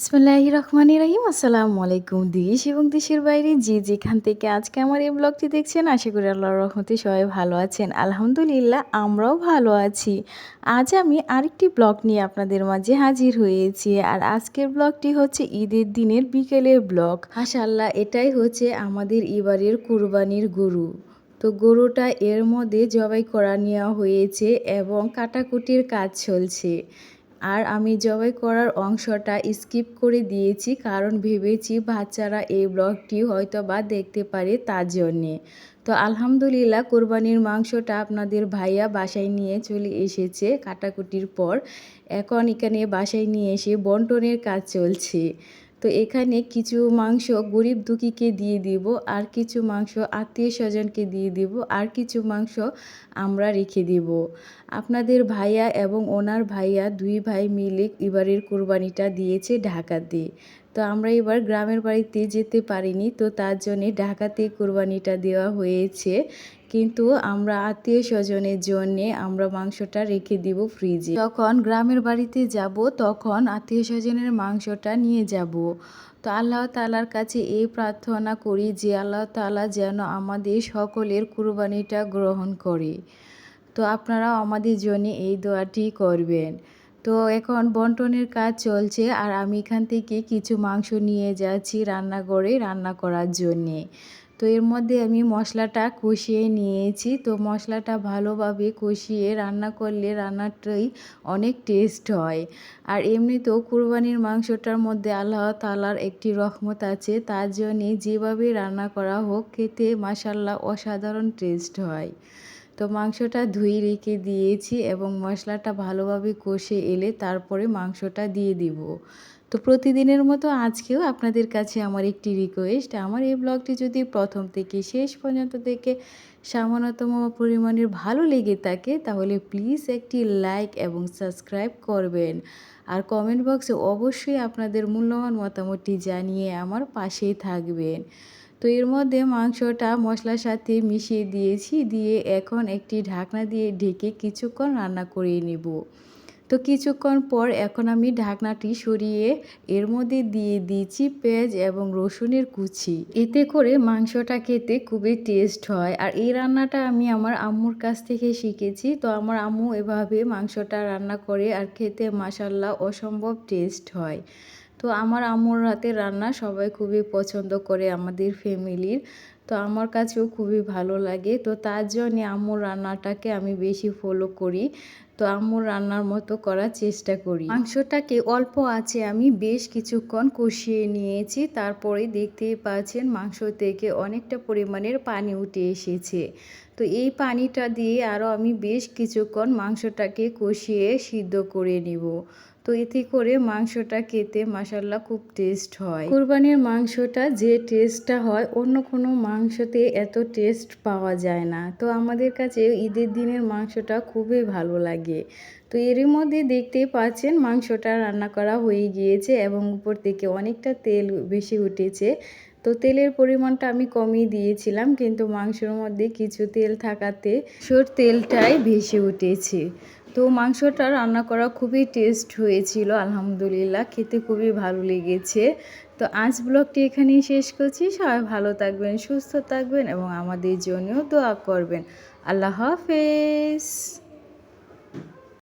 বিসমিল্লাহির রহমানির রহিম। আসসালামু আলাইকুম। দেশ এবং দেশের বাইরে যে যেখান থেকে আজকে আমার এই ব্লগটি দেখছেন, আশা করি আল্লাহর রহমতে সবাই ভালো আছেন। আলহামদুলিল্লাহ, আমরাও ভালো আছি। আজ আমি আরেকটি ব্লগ নিয়ে আপনাদের মাঝে হাজির হয়েছি। আর আজকের ব্লগটি হচ্ছে ঈদের দিনের বিকেলের ব্লগ। মাশাআল্লাহ, এটাই হচ্ছে আমাদের এবারের কুরবানির গরু। তো গরুটা এর মধ্যে জবাই করা নেওয়া হয়েছে এবং কাটাকুটির কাজ চলছে। আর আমি জবাই করার অংশটা স্কিপ করে দিয়েছি, কারণ ভেবেছি বাচ্চারা এই ব্লগটি হয়তো বা দেখতে পারে, তার জন্যে। তো আলহামদুলিল্লাহ, কোরবানির মাংসটা আপনাদের ভাইয়া বাসায় নিয়ে চলে এসেছে কাটাকুটির পর। এখন এখানে বাসায় নিয়ে এসে বন্টনের কাজ চলছে। তো এখানে কিছু মাংস গরিব দুঃখীকে দিয়ে দিব, আর কিছু মাংস আত্মীয় স্বজনকে দিয়ে দিব, আর কিছু মাংস আমরা রেখে দিব। আপনাদের ভাইয়া এবং ওনার ভাইয়া দুই ভাই মিলে এবারের কোরবানিটা দিয়েছে ঢাকাতে। তো আমরা এবার গ্রামের বাড়িতে যেতে পারিনি, তো তার জন্যে ঢাকাতে কোরবানিটা দেওয়া হয়েছে। কিন্তু আমরা আত্মীয় স্বজনের জন্যে আমরা মাংসটা রেখে দিব ফ্রিজে। যখন গ্রামের বাড়িতে যাব তখন আত্মীয় স্বজনের মাংসটা নিয়ে যাব। তো আল্লাহ তাআলার কাছে এই প্রার্থনা করি যে আল্লাহ তাআলা যেন আমাদের সকলের কুরবানিটা গ্রহণ করে। তো আপনারাও আমাদের জন্য এই দোয়াটি করবেন। তো এখন বন্টনের কাজ চলছে, আর আমি এখান থেকে কিছু মাংস নিয়ে যাচ্ছি রান্নাঘরে রান্না করার জন্যে। তো এর মধ্যে আমি মশলাটা কষিয়ে নিয়েছি। তো মশলাটা ভালোভাবে কষিয়ে রান্না করলে রান্নাটাই অনেক টেস্ট হয়। আর এমনিতেও কুরবানির মাংসটার মধ্যে আল্লাহ তাআলার একটি রহমত আছে, তার জন্যে যেভাবে রান্না করা হোক খেতে মাশাআল্লাহ অসাধারণ টেস্ট হয়। তো মাংসটা ধুয়ে রেখে দিয়েছি এবং মশলাটা ভালোভাবে কষে এলে তারপরে মাংসটা দিয়ে দিব। তো প্রতিদিনের মতো আজকেও আপনাদের কাছে আমার একটি রিকোয়েস্ট, আমার এই ব্লগটি যদি প্রথম থেকে শেষ পর্যন্ত দেখে সামান্যতম পরিমাণের ভালো লেগে থাকে, তাহলে প্লিজ একটি লাইক এবং সাবস্ক্রাইব করবেন। আর কমেন্ট বক্সে অবশ্যই আপনাদের মূল্যবান মতামতটি জানিয়ে আমার পাশেই থাকবেন। তো এর মধ্যে মাংসটা মশলার সাথে মিশিয়ে দিয়েছি, দিয়ে এখন একটি ঢাকনা দিয়ে ঢেকে কিছুক্ষণ রান্না করে নেব। তো কিছুক্ষণ পর এখন আমি ঢাকনাটি সরিয়ে এর মধ্যে দিয়ে দিয়েছি পেঁয়াজ এবং রসুনের কুচি। এতে করে মাংসটা খেতে খুবই টেস্ট হয়। আর এই রান্নাটা আমি আমার আম্মুর কাছ থেকে শিখেছি। তো আমার আম্মু এভাবে মাংসটা রান্না করে, আর খেতে মাশাআল্লাহ অসম্ভব টেস্ট হয়। তো আমার আম্মুর হাতের রান্না সবাই খুবই পছন্দ করে আমাদের ফ্যামিলির। তো আমার কাছেও খুবই ভালো লাগে। তো তার জন্যে আম্মুর রান্নাটাকে আমি বেশি ফলো করি। তো আম্মুর রান্নার মতো করার চেষ্টা করি। মাংসটাকে অল্প আঁচে আমি বেশ কিছুক্ষণ কষিয়ে নিয়েছি। তারপরে দেখতেই পাচ্ছেন মাংস থেকে অনেকটা পরিমাণের পানি উঠে এসেছে। তো এই পানিটা দিয়ে আরও আমি বেশ কিছুক্ষণ মাংসটাকে কষিয়ে সিদ্ধ করে নিব। তো এতে করে মাংসটা খেতে মাশাআল্লাহ খুব টেস্ট হয়। কুরবানির মাংসটা যে টেস্টটা হয় অন্য কোনো মাংসতে এত টেস্ট পাওয়া যায় না। তো আমাদের কাছে ঈদের দিনের মাংসটা খুবই ভালো লাগে। তো এরই মধ্যে দেখতেই পাচ্ছেন মাংসটা রান্না করা হয়ে গিয়েছে এবং উপর থেকে অনেকটা তেল বেশি উঠেছে। তো তেলের পরিমাণটা আমি কমিয়ে দিয়েছিলাম, কিন্তু মাংসের মধ্যে কিছু তেল থাকাতে তেলটাই ভেসে উঠেছে। তো মাংসটা রান্না করা খুবই টেস্ট হয়েছিল, আলহামদুলিল্লাহ খেতে খুবই ভালো লেগেছে। তো আজ ব্লগটি এখানেই শেষ করছি। সবাই ভালো থাকবেন, সুস্থ থাকবেন এবং আমাদের জন্যও দোয়া করবেন। আল্লাহ হাফেজ।